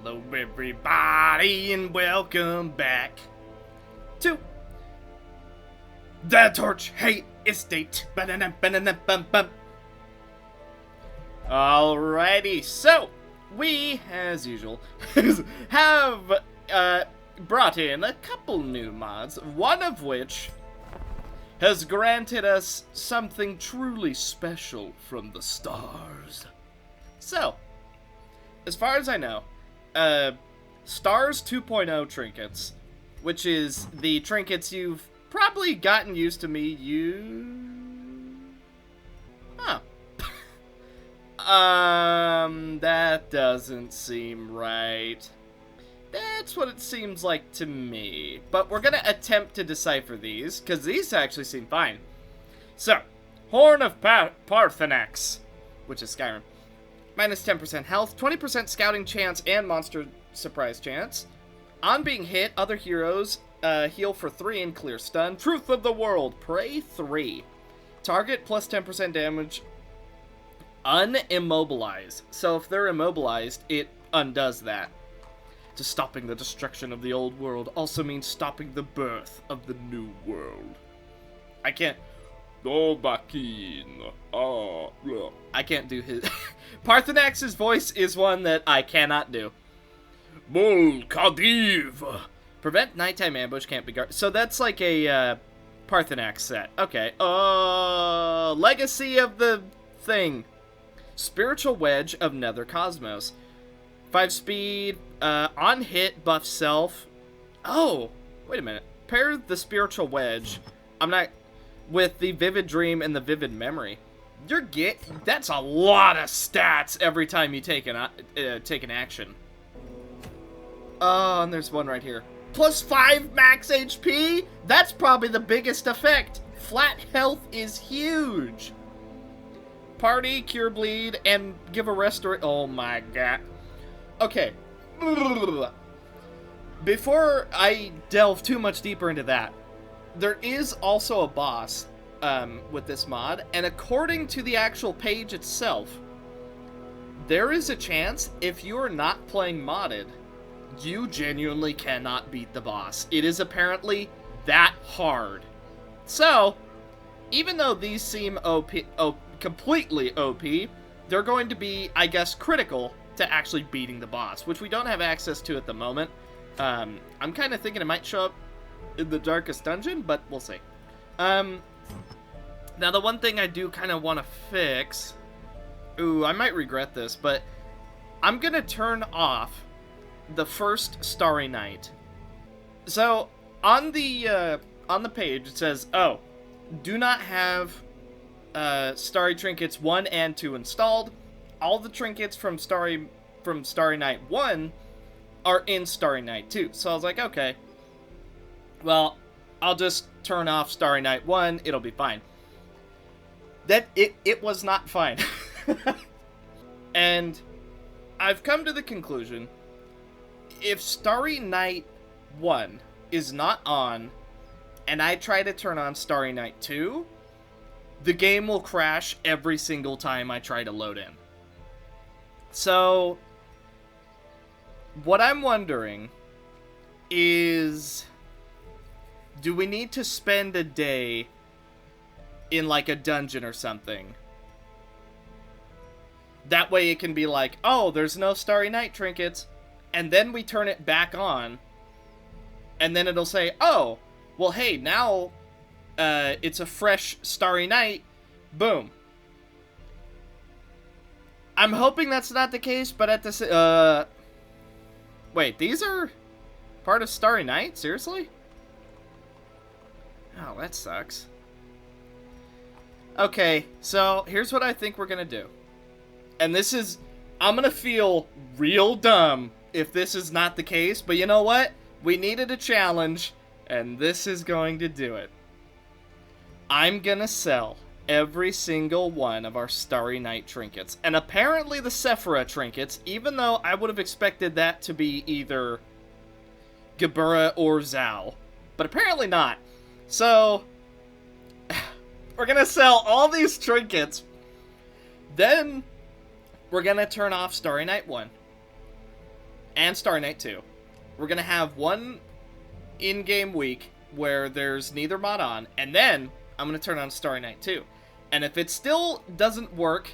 Hello everybody and welcome back to the Torch Hate Estate. Alrighty, so we, as usual, have brought in a couple new mods, one of which has granted us something truly special from the stars. So, as far as I know, Stars 2.0 trinkets, which is the trinkets you've probably gotten used to me Huh. That doesn't seem right. That's what it seems like to me. But we're gonna attempt to decipher these, because these actually seem fine. So, Horn of Parthenax, which is Skyrim. Minus 10% health, 20% scouting chance, and monster surprise chance. On being hit, other heroes heal for 3 and clear stun. Truth of the World, Prey 3. Target plus 10% damage. Unimmobilize. So if they're immobilized, it undoes that. Just stopping the destruction of the old world also means stopping the birth of the new world. I can't... I can't do his... Parthenax's voice is one that I cannot do. Mul Khadiv. Prevent nighttime ambush, can't be guarded. So that's like a Parthenax set. Okay. Legacy of the thing. Spiritual Wedge of Nether Cosmos. 5 speed, on hit, buff self. Oh, wait a minute. Pair the Spiritual Wedge. With the Vivid Dream and the Vivid Memory. That's a lot of stats every time you take an action. Oh, and there's one right here. Plus 5 max HP? That's probably the biggest effect. Flat health is huge. Party, Cure Bleed, and give a restore. Oh my god. Okay. Before I delve too much deeper into that, there is also a boss with this mod, and according to the actual page itself, there is a chance, if you are not playing modded, you genuinely cannot beat the boss. It is apparently that hard. So, even though these seem completely OP, they're going to be, I guess, critical to actually beating the boss, which we don't have access to at the moment. I'm kind of thinking it might show up in the darkest dungeon, but we'll see. Now the one thing I do kind of want to fix... Ooh, I might regret this, but I'm going to turn off the first Starry Night. So, on the page, it says, oh, do not have Starry Trinkets 1 and 2 installed. All the trinkets from Starry Night 1 are in Starry Night 2. So I was like, okay, well, I'll just turn off Starry Night 1, it'll be fine. It was not fine. And I've come to the conclusion, if Starry Night 1 is not on, and I try to turn on Starry Night 2, the game will crash every single time I try to load in. So, what I'm wondering is, do we need to spend a day in like a dungeon or something? That way it can be like, oh, there's no Starry Night trinkets, and then we turn it back on, and then it'll say, oh, well, hey, now it's a fresh Starry Night. Boom. I'm hoping that's not the case, but at the wait, these are part of Starry Night? Seriously? Oh, that sucks. Okay, so here's what I think we're gonna do. And this is... I'm gonna feel real dumb if this is not the case, but you know what? We needed a challenge, and this is going to do it. I'm gonna sell every single one of our Starry Night trinkets. And apparently the Sephira trinkets, even though I would have expected that to be either Gibura or Zal. But apparently not. So, we're gonna sell all these trinkets. Then, we're gonna turn off Starry Night 1. and Starry Night 2. We're going to have one in-game week where there's neither mod on, and then I'm going to turn on Starry Night 2. And if it still doesn't work,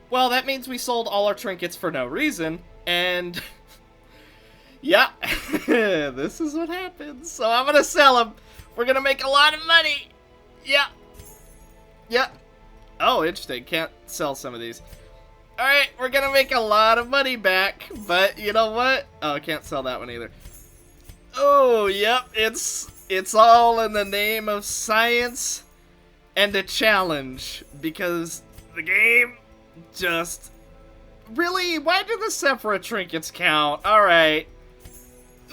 well, that means we sold all our trinkets for no reason, and yeah, this is what happens. So I'm going to sell them. We're going to make a lot of money. Yeah. Yeah. Oh, interesting. Can't sell some of these. Alright, we're going to make a lot of money back, but you know what? Oh, I can't sell that one either. Oh, yep, it's all in the name of science and a challenge, because the game just... Really? Why do the separate trinkets count? Alright.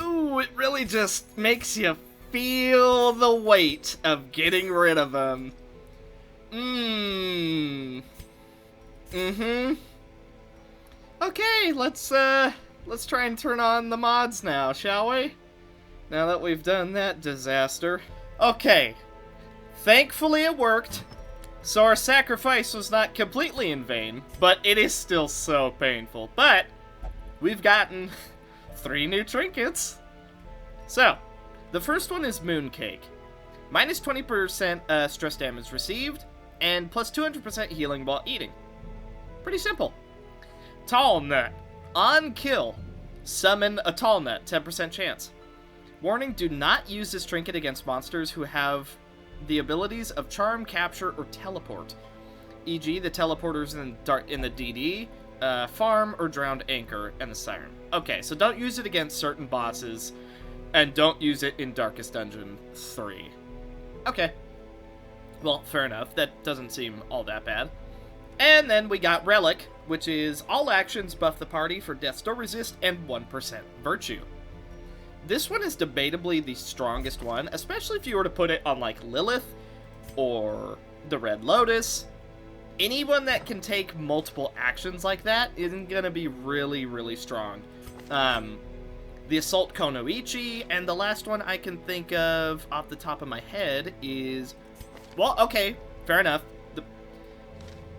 Ooh, it really just makes you feel the weight of getting rid of them. Okay, let's try and turn on the mods now, shall we? Now that we've done that disaster. Okay. Thankfully it worked. So our sacrifice was not completely in vain, but it is still so painful. But we've gotten 3 new trinkets. So, the first one is Mooncake. Minus 20% stress damage received, and plus 200% healing while eating. Pretty simple. Tall Nut. On kill, summon a Tall Nut, 10% chance. Warning, do not use this trinket against monsters who have the abilities of Charm, Capture, or Teleport. E.g. the teleporters in the DD, Farm, or Drowned Anchor, and the Siren. Okay, so don't use it against certain bosses, and don't use it in Darkest Dungeon 3. Okay. Well, fair enough. That doesn't seem all that bad. And then we got Relic, which is all actions buff the party for Death's Door Resist and 1% Virtue. This one is debatably the strongest one, especially if you were to put it on, like, Lilith or the Red Lotus. Anyone that can take multiple actions like that isn't gonna be really, really strong. The Assault Konoichi, and the last one I can think of off the top of my head is... Well, okay, fair enough.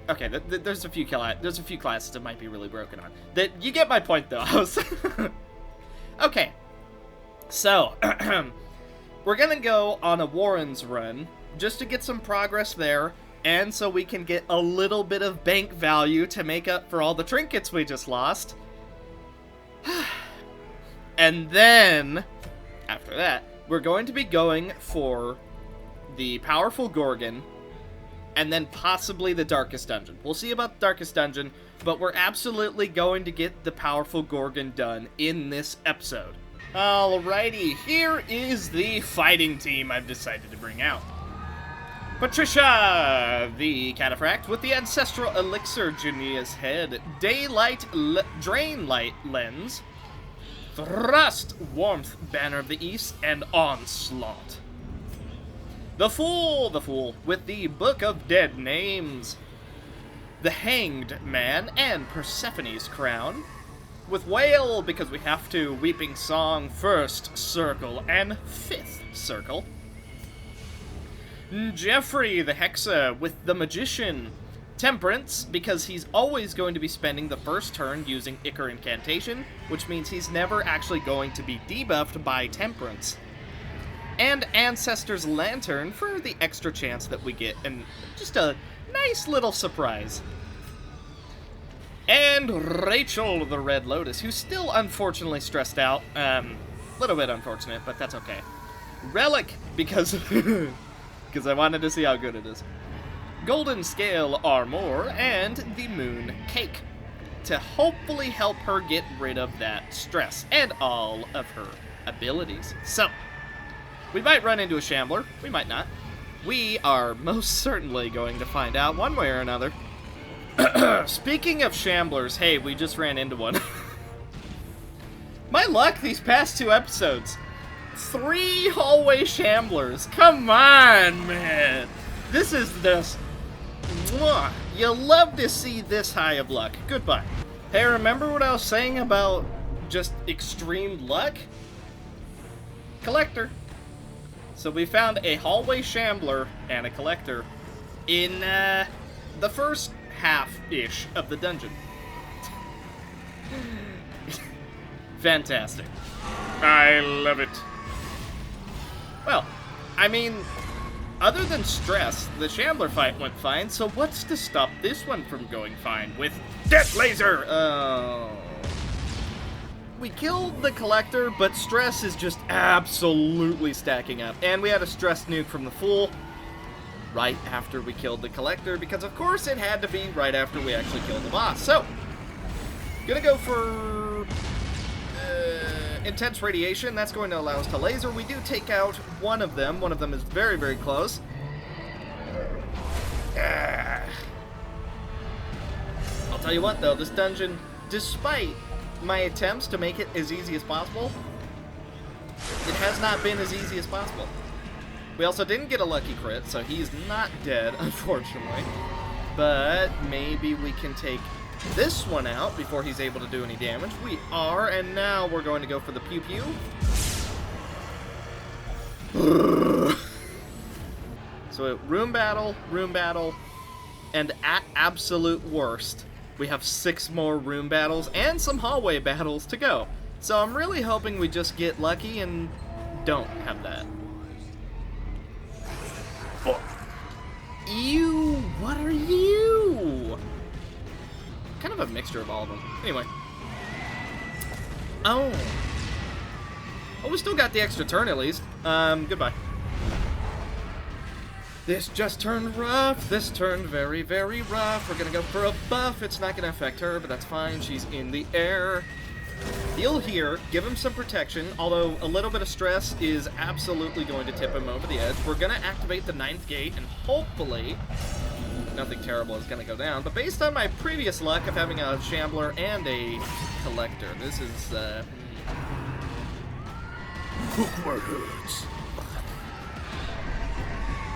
Okay, there's a few classes that might be really broken on. You get my point, though. Okay. So, we're gonna go on a Warren's run, just to get some progress there, and so we can get a little bit of bank value to make up for all the trinkets we just lost. And then, after that, we're going to be going for the Powerful Gorgon, and then possibly the Darkest Dungeon. We'll see about the Darkest Dungeon, but we're absolutely going to get the Powerful Gorgon done in this episode. Alrighty, here is the fighting team I've decided to bring out. Patricia, the Cataphract with the Ancestral Elixir, Junia's Head, Daylight Drain Light Lens, Thrust, Warmth, Banner of the East, and Onslaught. The Fool, with the Book of Dead Names, the Hanged Man, and Persephone's Crown, with Whale, because we have to, Weeping Song, First Circle, and Fifth Circle. Jeffrey, the Hexa, with the Magician, Temperance, because he's always going to be spending the first turn using Ichor Incantation, which means he's never actually going to be debuffed by Temperance. And Ancestor's Lantern for the extra chance that we get, and just a nice little surprise. And Rachel, the Red Lotus, who's still unfortunately stressed out. Little bit unfortunate, but that's okay. Relic, because I wanted to see how good it is. Golden Scale Armor, and the Moon Cake, to hopefully help her get rid of that stress and all of her abilities. So, we might run into a Shambler, we might not. We are most certainly going to find out one way or another. Speaking of Shamblers, hey, we just ran into one. My luck these past 2 episodes. 3 hallway Shamblers. Come on, man. This is this. Mwah. You love to see this high of luck. Goodbye. Hey, remember what I was saying about just extreme luck? Collector. So we found a hallway Shambler and a Collector in the first half-ish of the dungeon. Fantastic. I love it. Well, I mean, other than stress, the Shambler fight went fine, so what's to stop this one from going fine with Death Laser? Oh. We killed the Collector, but stress is just absolutely stacking up. And we had a stress nuke from the Fool right after we killed the Collector, because of course it had to be right after we actually killed the boss. So, gonna go for intense radiation. That's going to allow us to laser. We do take out one of them. One of them is very, very close. I'll tell you what, though, this dungeon, despite my attempts to make it as easy as possible, it has not been as easy as possible. We also didn't get a lucky crit, so he's not dead, unfortunately. But maybe we can take this one out before he's able to do any damage. We are, and now we're going to go for the pew-pew. So room battle, and at absolute worst, we have 6 more room battles and some hallway battles to go. So I'm really hoping we just get lucky and don't have that. Oh. Ew, what are you? Kind of a mixture of all of them. Anyway. Oh, we still got the extra turn at least. Goodbye. This just turned rough. This turned very, very rough. We're gonna go for a buff. It's not gonna affect her, but that's fine. She's in the air. Heal here. Give him some protection, although a little bit of stress is absolutely going to tip him over the edge. We're gonna activate the 9th gate, and hopefully nothing terrible is going to go down, but based on my previous luck of having a Shambler and a Collector, this is, hook my hurts.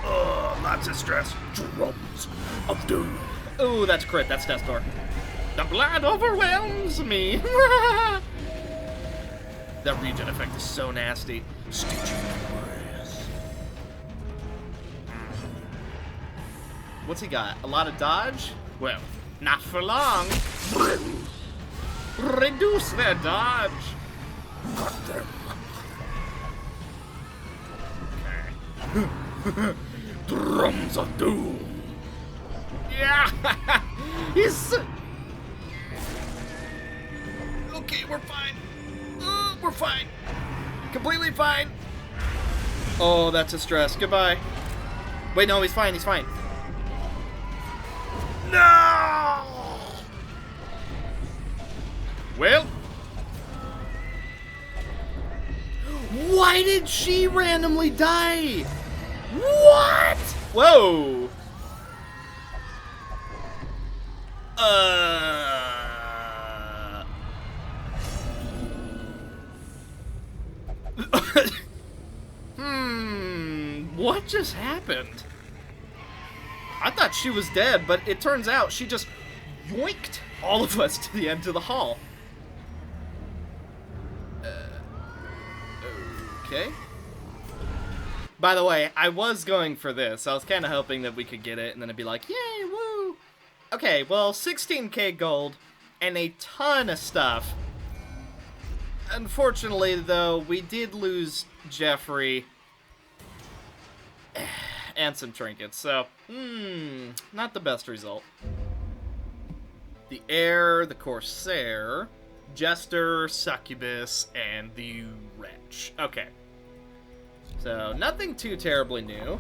Oh, lots of stress. Drums of doom. Ooh, that's crit. That's Death Door. The blood overwhelms me. That regen effect is so nasty. Stitching eyes. What's he got? A lot of dodge? Well, not for long. Reduce their dodge. Cut them. Okay. Drums of doom. Yeah. He's. Okay, we're fine. We're fine. Completely fine. Oh, that's a stress. Goodbye. Wait, no, he's fine. He's fine. No! Well. Why did she randomly die? What? Whoa. What just happened? I thought she was dead, but it turns out she just yoinked all of us to the end of the hall. Okay. By the way, I was going for this. I was kind of hoping that we could get it, and then it'd be like, yay, woo! Okay, well, 16k gold, and a ton of stuff. Unfortunately, though, we did lose Jeffrey and some trinkets, so, not the best result. The Heir, the Corsair, Jester, Succubus, and the Wretch. Okay. So, nothing too terribly new.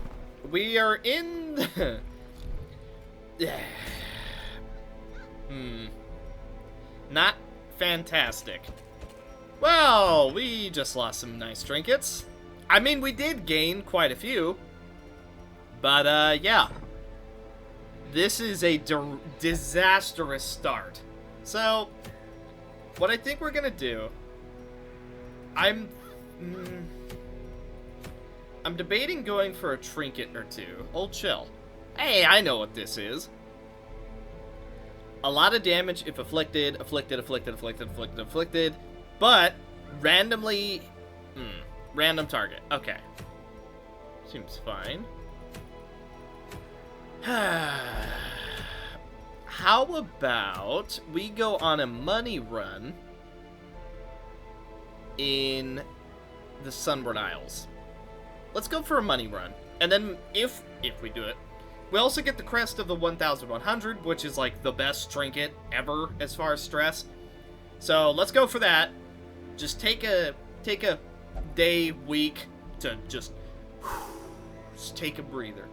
We are in the... Not fantastic. Well, we just lost some nice trinkets. I mean, we did gain quite a few. But, yeah. This is a disastrous start. So, what I think we're gonna do... I'm debating going for a trinket or two. Old chill. Hey, I know what this is. A lot of damage if afflicted, afflicted, but randomly... random target. Okay. Seems fine. How about we go on a money run in the Sunward Isles. Let's go for a money run. And then, if we do it, we also get the crest of the 1100, which is like the best trinket ever as far as stress. So let's go for that. Just take a day, week to just take a breather.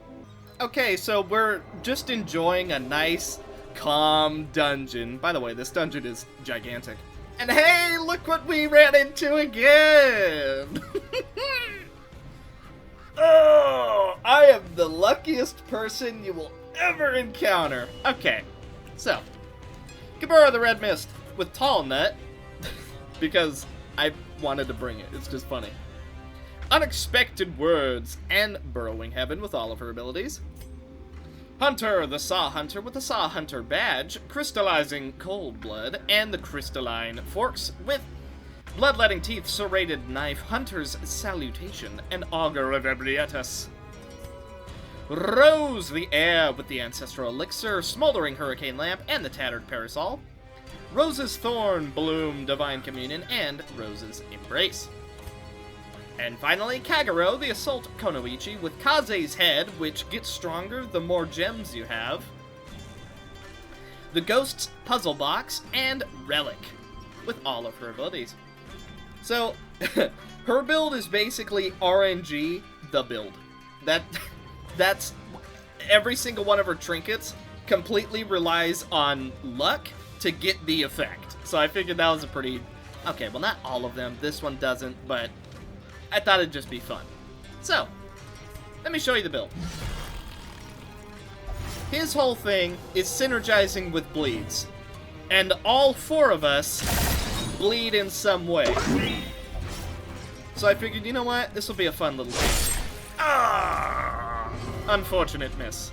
Okay, so we're just enjoying a nice, calm dungeon. By the way, this dungeon is gigantic. And hey, look what we ran into again! Oh, I am the luckiest person you will ever encounter. Okay, so, Gibora the Red Mist with Tall Nut, because I wanted to bring it. It's just funny. Unexpected Words and Burrowing Heaven with all of her abilities. Hunter the Saw Hunter with the Saw Hunter badge, Crystallizing Cold Blood, and the Crystalline Forks with Bloodletting Teeth, Serrated Knife, Hunter's Salutation, and Augur of Ebrietas. Rose the Air with the Ancestral Elixir, Smoldering Hurricane Lamp, and the Tattered Parasol. Rose's Thorn, Bloom, Divine Communion, and Rose's Embrace. And finally, Kagero, the Assault Konoichi, with Kaze's Head, which gets stronger the more gems you have. The Ghost's Puzzle Box, and Relic, with all of her abilities. So, her build is basically RNG, the build. That's every single one of her trinkets completely relies on luck to get the effect. So I figured that was a pretty... Okay, well, not all of them. This one doesn't, but I thought it'd just be fun. So, let me show you the build. His whole thing is synergizing with bleeds. And all four of us bleed in some way. So I figured, you know what? This will be a fun little game. Ah! Unfortunate miss.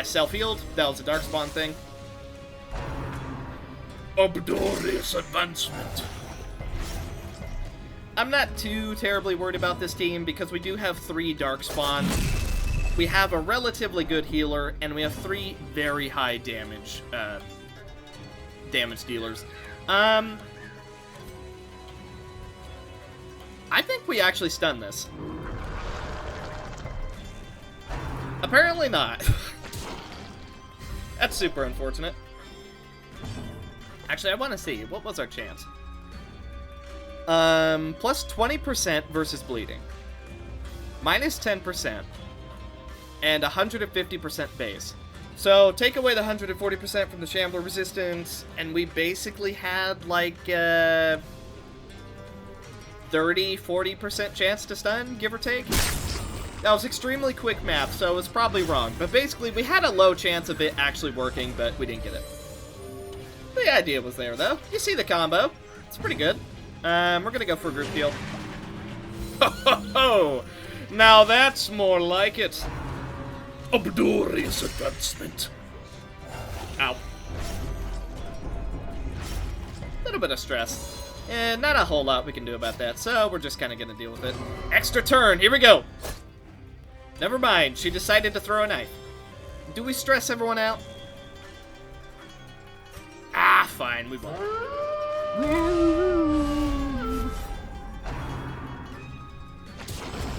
Self-healed. That was a Darkspawn thing. Obdorious Advancement. I'm not too terribly worried about this team because we do have 3 Darkspawn. We have a relatively good healer, and we have 3 very high damage dealers. I think we actually stun this. Apparently not. That's super unfortunate. Actually, I want to see. What was our chance? Plus 20% versus bleeding. Minus 10%. And 150% base. So, take away the 140% from the Shambler resistance, and we basically had, like, 30-40% chance to stun, give or take. That was extremely quick math, so it was probably wrong. But basically, we had a low chance of it actually working, but we didn't get it. The idea was there, though. You see the combo. It's pretty good. We're gonna go for a group heal. Ho ho ho! Now that's more like it. Obdorious Advancement. Ow. A little bit of stress. And not a whole lot we can do about that, so we're just kind of gonna deal with it. Extra turn, here we go! Never mind, she decided to throw a knife. Do we stress everyone out? Ah, fine, we won't.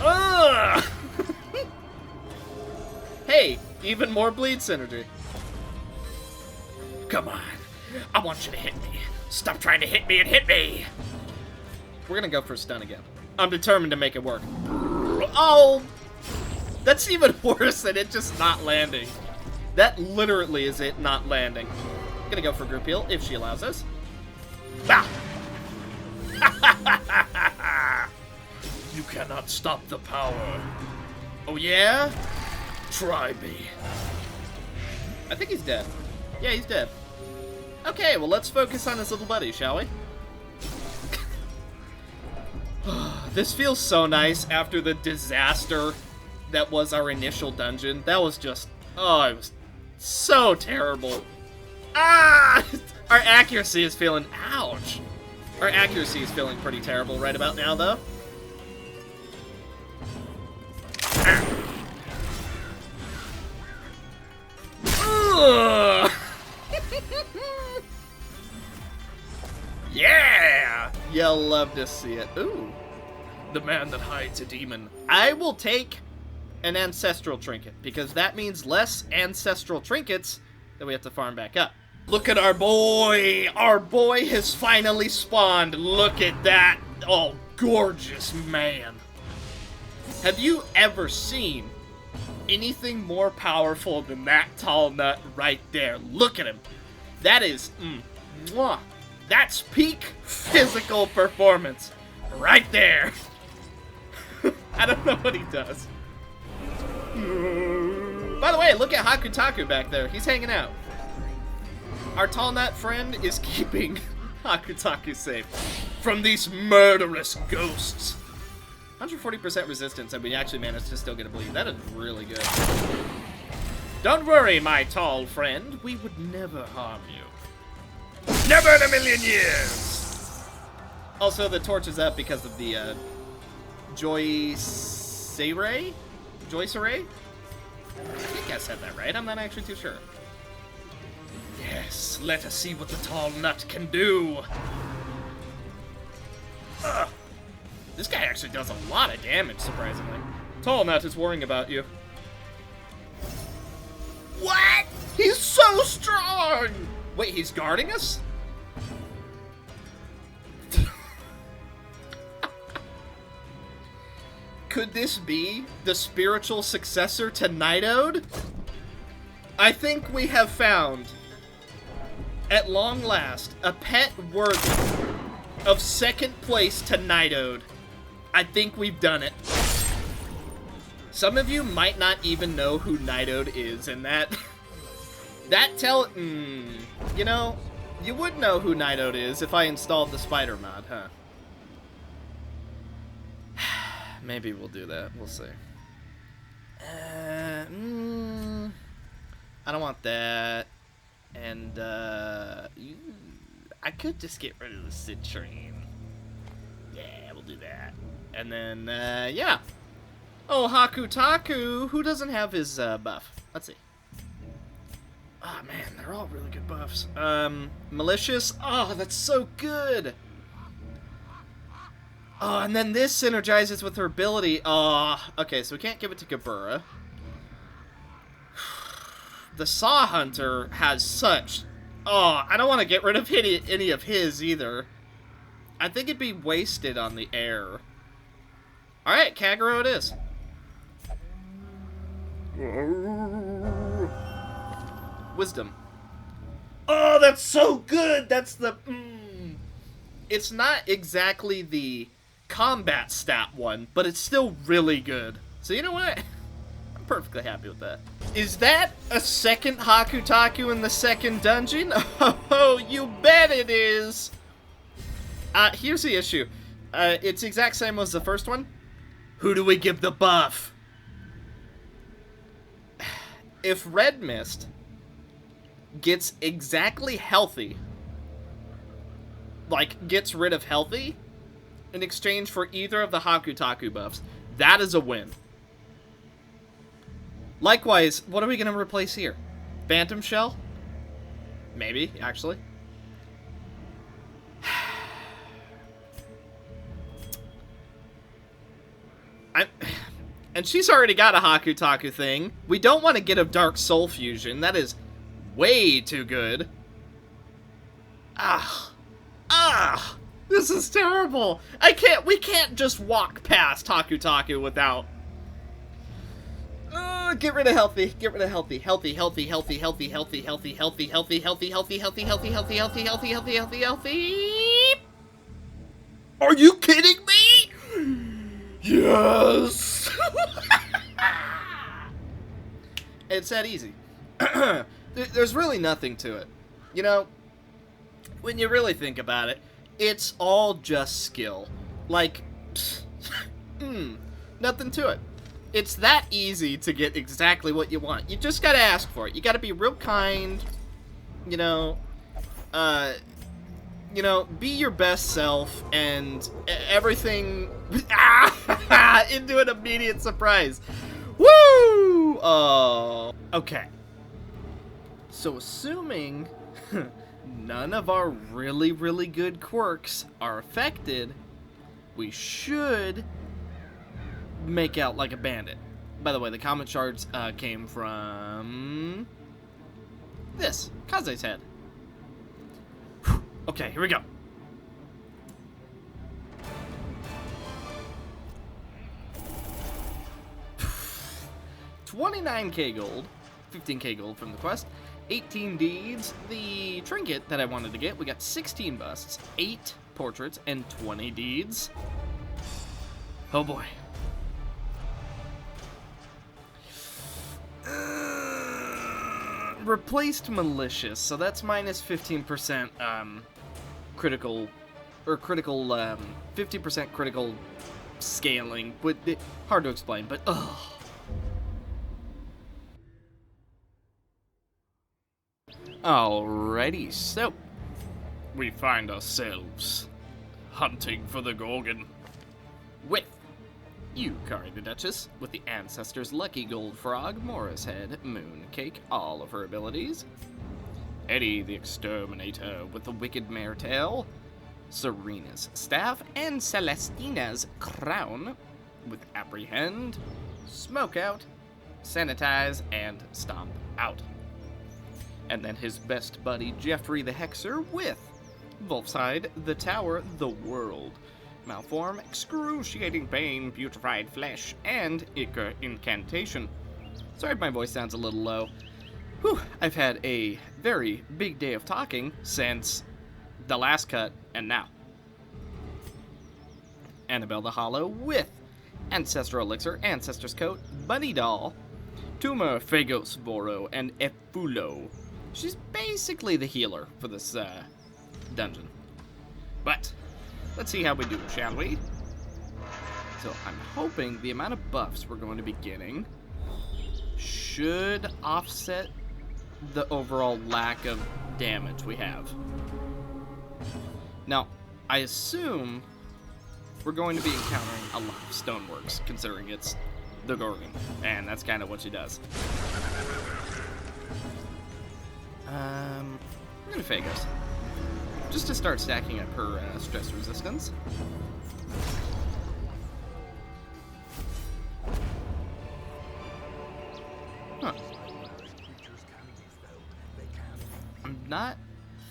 Ugh! Hey, even more bleed synergy. Come on, I want you to hit me. Stop trying to hit me and hit me! We're gonna go for a stun again. I'm determined to make it work. Oh! That's even worse than it just not landing. That literally is it not landing. I'm gonna go for group heal if she allows us. Bah! You cannot stop the power. Oh yeah? Try me. I think he's dead. Yeah, he's dead. Okay, well let's focus on his little buddy, shall we? This feels so nice after the disaster that was our initial dungeon. That was just... Oh, it was so terrible. Ah! Our accuracy is feeling... Ouch! Our accuracy is feeling pretty terrible right about now, though. Yeah! You'll love to see it. Ooh. The man that hides a demon. I will take an ancestral trinket, because that means less ancestral trinkets that we have to farm back up. Look at our boy! Our boy has finally spawned. Look at that. Oh, gorgeous man. Have you ever seen anything more powerful than that tall nut right there? Look at him. That is, mwah. That's peak physical performance right there. I don't know what he does. By the way, look at Hakutaku back there. He's hanging out. Our tall nut friend is keeping Hakutaku safe from these murderous ghosts. 140% resistance, and we actually managed to still get a bleed. That is really good. Don't worry, my tall friend. We would never harm you. Never in a million years! Also, the torch is up because of the, Joyceray? Joyceray? I think I said that right. I'm not actually too sure. Yes, let us see what the tall nut can do. This guy actually does a lot of damage, surprisingly. Tall nut is worrying about you. What? He's so strong! Wait, he's guarding us? Could this be the spiritual successor to Nightode? I think we have found, at long last, a pet worthy of second place to Nightode. I think we've done it. Some of you might not even know who Nightode is, and you know, you would know who Nightode is if I installed the spider mod, huh? Maybe we'll do that. We'll see. I don't want that. And, I could just get rid of the citrine. Yeah, we'll do that. And then, yeah. Oh, Hakutaku. Who doesn't have his, buff? Let's see. Oh, man, they're all really good buffs. Malicious. Oh, that's so good. Oh, and then this synergizes with her ability. Oh, okay, so we can't give it to Gabura. The Saw Hunter has such... Oh, I don't want to get rid of any of his either. I think it'd be wasted on the air. Alright, Kagero it is. Wisdom. Oh, that's so good! That's the... It's not exactly the combat stat one, but it's still really good. So you know what? I'm perfectly happy with that. Is that a second Hakutaku in the second dungeon? Oh, you bet it is! Here's the issue. It's the exact same as the first one. Who do we give the buff? If Red Mist gets exactly healthy, like, gets rid of healthy, in exchange for either of the Hakutaku buffs, that is a win. Likewise, what are we going to replace here? Phantom Shell? Maybe, actually. And she's already got a Hakutaku thing. We don't want to get a Dark Soul Fusion. That is way too good. This is terrible. We can't just walk past Hakutaku without... Get rid of healthy. Get rid of healthy. Healthy. Are you kidding me? Yes. It's that easy. There's really nothing to it. You know, when you really think about it, it's all just skill. Like, nothing to it. It's that easy to get exactly what you want. You just gotta ask for it. You gotta be real kind, you know, be your best self, and everything into an immediate surprise. Woo! Oh. Okay. So assuming none of our really, really good quirks are affected, we should make out like a bandit. By the way, the comment shards came from this, Kaze's head. Whew. Okay, here we go. $29k gold, 15k gold from the quest, 18 deeds, the trinket that I wanted to get. We got 16 busts, 8 portraits, and 20 deeds. Oh boy. Replaced malicious, so that's minus 15% critical, or critical, 50% critical scaling, but hard to explain, but ugh. Alrighty, so we find ourselves hunting for the Gorgon with you, Kari the Duchess, with the Ancestors Lucky Gold Frog, Morris Head, Moon Cake, all of her abilities. Eddie the Exterminator with the Wicked Mare Tail, Serena's Staff, and Celestina's Crown with Apprehend, Smoke Out, Sanitize, and Stomp Out. And then his best buddy, Jeffrey the Hexer, with Wolfside, the Tower, the World, Malform, Excruciating Pain, Putrefied Flesh, and Incantation. Sorry if my voice sounds a little low. Whew, I've had a very big day of talking since the last cut and now. Annabelle the Hollow with Ancestral Elixir, Ancestor's Coat, Bunny Doll, Tumor, Phagos, Voro, and Efulo. She's basically the healer for this dungeon. But let's see how we do, shall we? So I'm hoping the amount of buffs we're going to be getting should offset the overall lack of damage we have. Now, I assume we're going to be encountering a lot of stoneworks, considering it's the Gorgon, and that's kind of what she does. We're gonna Phagos, just to start stacking up her stress resistance. Huh. I'm not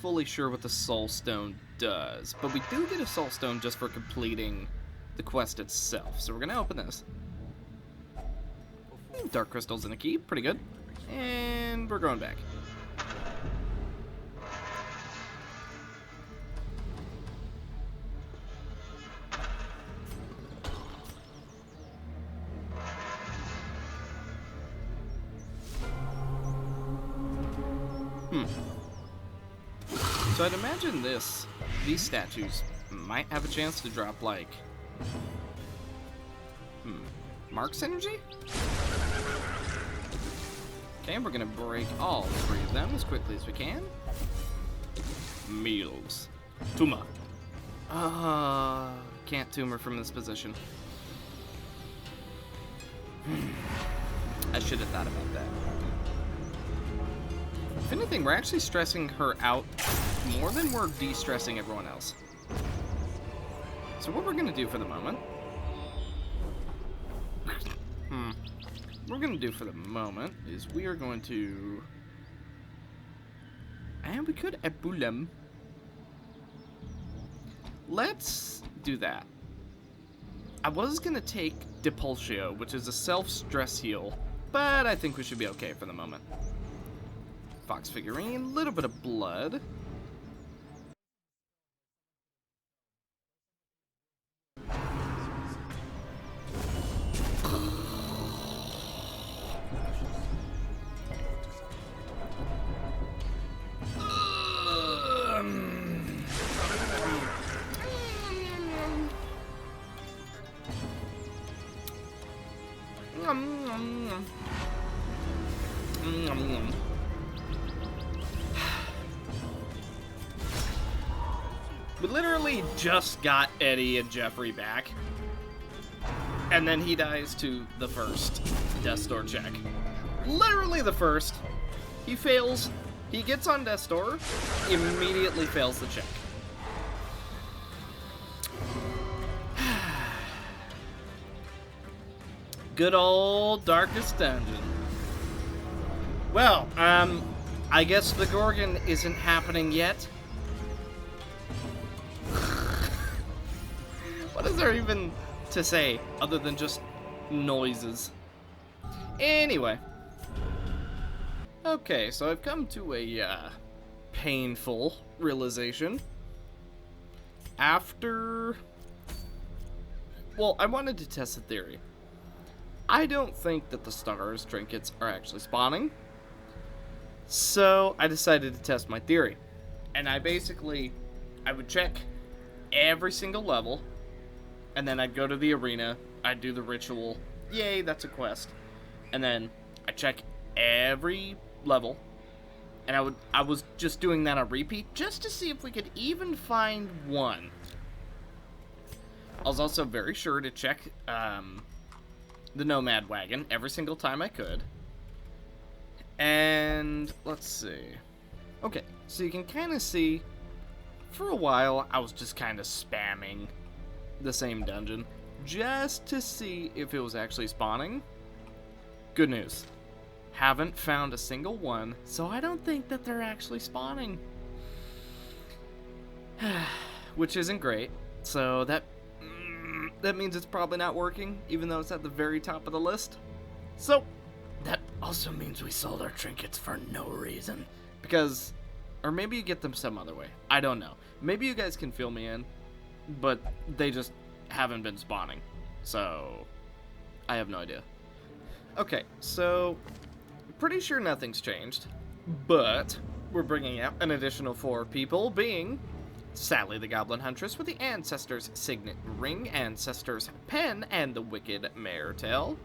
fully sure what the Soul Stone does, but we do get a Soul Stone just for completing the quest itself. So we're gonna open this. Dark crystals and a key, pretty good. And we're going back. So I'd imagine these statues might have a chance to drop, like, Mark's energy? Okay, we're gonna break all 3 of them as quickly as we can. Meals. Tumor. Can't tumor from this position. I should have thought about that. If anything, we're actually stressing her out more than we're de-stressing everyone else. So what we're gonna do for the moment... What we're gonna do for the moment is we are going to... And we could Ebulem. Let's do that. I was gonna take Depultio, which is a self-stress heal, but I think we should be okay for the moment. Fox figurine, little bit of blood. We literally just got Eddie and Jeffrey back, and then he dies to the first Death Door check. Literally the first. He fails He gets on death's door, immediately fails the check. Good old Darkest Dungeon. Well, I guess the Gorgon isn't happening yet. What is there even to say other than just noises? Anyway. Okay, so I've come to a painful realization. After... Well, I wanted to test a theory. I don't think that the stars trinkets are actually spawning. So I decided to test my theory. And I would check every single level. And then I'd go to the arena. I'd do the ritual. Yay, that's a quest. And then I'd check every level. And I was just doing that on repeat just to see if we could even find one. I was also very sure to check the Nomad Wagon every single time I could. And let's see. Okay, so you can kind of see, for a while, I was just kind of spamming the same dungeon just to see if it was actually spawning. Good news. Haven't found a single one, so I don't think that they're actually spawning. Which isn't great. So that means it's probably not working, even though it's at the very top of the list. So that also means we sold our trinkets for no reason. Because, or maybe you get them some other way. I don't know. Maybe you guys can fill me in, but they just haven't been spawning. So, I have no idea. Okay, so, pretty sure nothing's changed. But, we're bringing out an additional 4 people, being Sally the Goblin Huntress with the Ancestors Signet Ring, Ancestors Pen, and the Wicked Mare Tail.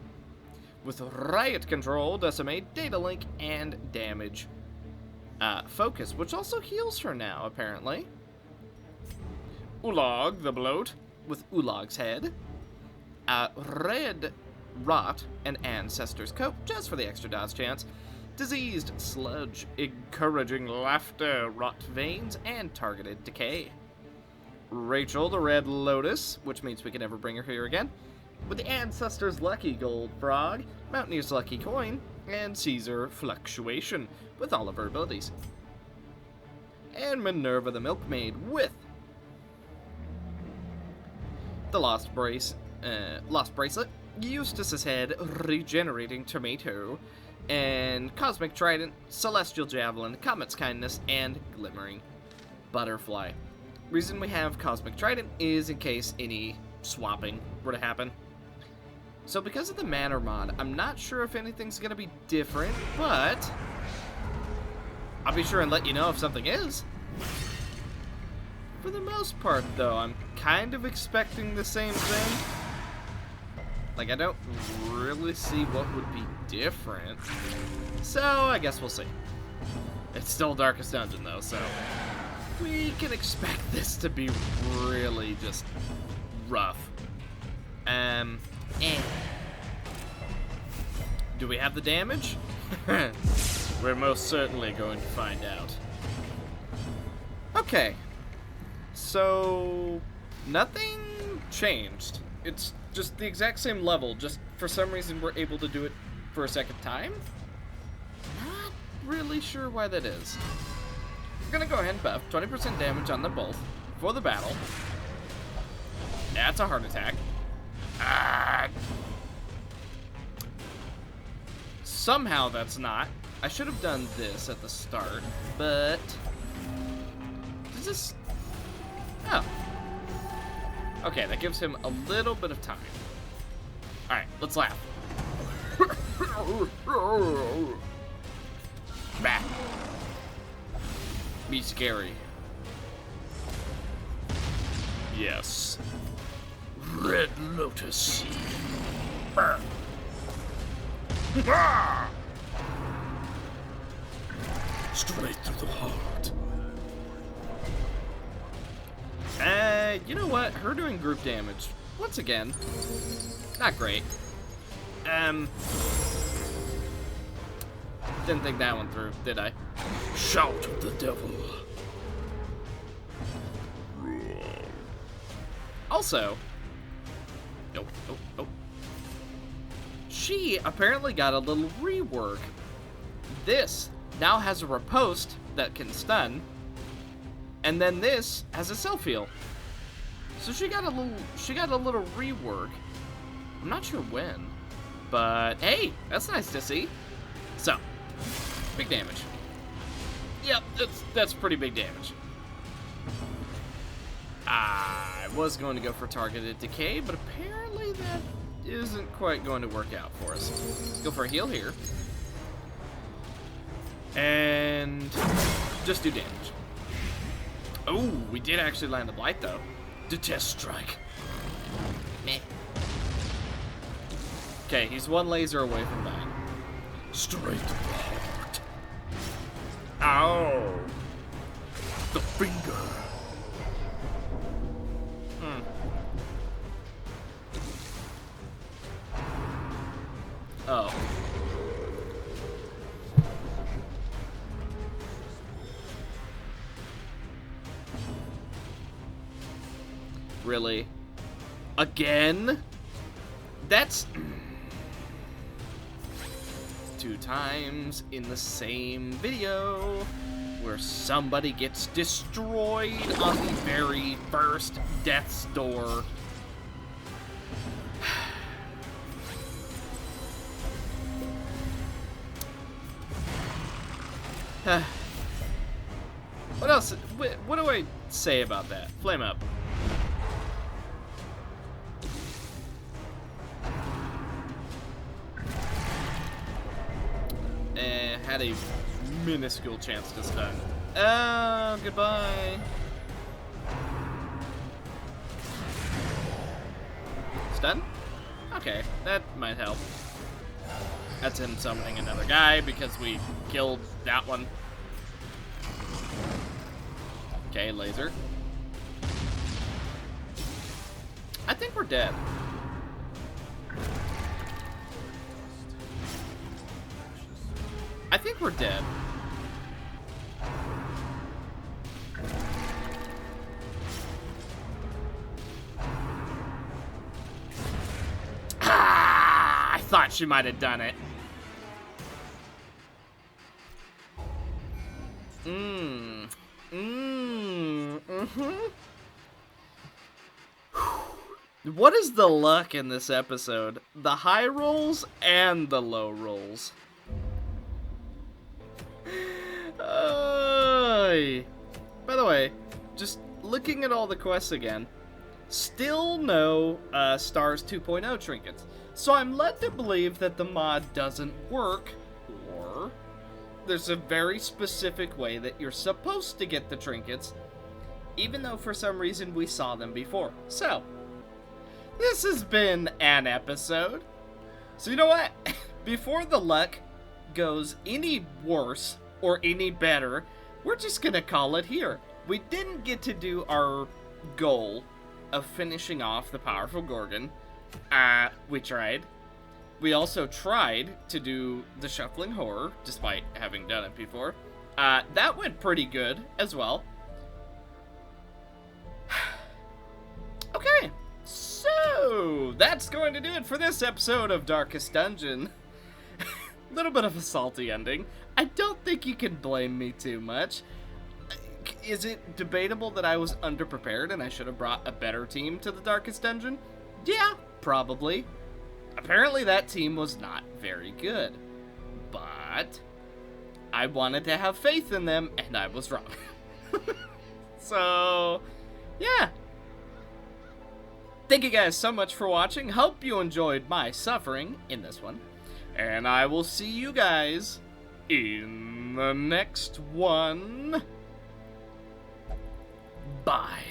With Riot Control, Decimate, Data Link, and Damage Focus, which also heals her now, apparently. Ulag the Bloat, with Ulag's Head. Red Rot, and Ancestor's Coat, just for the extra dodge chance. Diseased Sludge, Encouraging Laughter, Rot Veins, and Targeted Decay. Rachel the Red Lotus, which means we can never bring her here again, with the Ancestor's Lucky Gold Frog, Mountaineer's Lucky Coin, and Caesar Fluctuation, with all of her abilities. And Minerva the Milkmaid, with the Lost Bracelet, Eustace's Head, Regenerating Tomato, and Cosmic Trident, Celestial Javelin, Comet's Kindness, and Glimmering Butterfly. Reason we have Cosmic Trident is in case any swapping were to happen. So because of the Manor mod, I'm not sure if anything's going to be different, but I'll be sure and let you know if something is. For the most part, though, I'm kind of expecting the same thing. Like, I don't really see what would be different. So, I guess we'll see. It's still Darkest Dungeon, though, so we can expect this to be really just rough. Do we have the damage? We're most certainly going to find out. Okay. So, nothing changed. It's just the exact same level, just for some reason we're able to do it for a second time? Not really sure why that is. We're gonna go ahead and buff 20% damage on them both for the battle. That's a heart attack. Somehow that's not. I should have done this at the start, but does this... Oh. Okay, that gives him a little bit of time. Alright, let's laugh. Bah. Be scary. Yes. Red Lotus. Straight through the heart. You know what? Her doing group damage, once again, not great. Didn't think that one through, did I? Shout of the devil. Also, she apparently got a little rework. This now has a riposte that can stun, and then this has a self-heal. So she got a little rework. I'm not sure when, but hey, that's nice to see. So, big damage. Yep, that's pretty big damage. I was going to go for targeted decay, but apparently that isn't quite going to work out for us. Let's go for a heal here. And just do damage. Oh, we did actually land the blight though. Detest strike. Meh. Okay, he's one laser away from dying. Straight to the heart. Ow. The finger. Oh. Really? Again? That's 2 times in the same video where somebody gets destroyed on the very first death's door. What else? What do I say about that? Flame up. Had a minuscule chance to stun. Oh, goodbye. Stun? Okay, that might help. That's him summoning another guy because we killed that one. Okay, laser. I think we're dead. I think we're dead. Ah! I thought she might have done it. What is the luck in this episode? The high rolls and the low rolls. By the way, just looking at all the quests again, still no Stars 2.0 trinkets. So I'm led to believe that the mod doesn't work, or there's a very specific way that you're supposed to get the trinkets, even though for some reason we saw them before. So, this has been an episode. So you know what? Before the luck goes any worse or any better, we're just gonna call it here. We didn't get to do our goal of finishing off the powerful Gorgon. We tried. We also tried to do the shuffling horror, despite having done it before. That went pretty good as well. Okay, so that's going to do it for this episode of Darkest Dungeon. Little bit of a salty ending. I don't think you can blame me too much. Is it debatable that I was underprepared and I should have brought a better team to the Darkest Dungeon? Yeah, probably. Apparently that team was not very good. But I wanted to have faith in them and I was wrong. So, yeah. Thank you guys so much for watching. Hope you enjoyed my suffering in this one. And I will see you guys in the next one. Bye.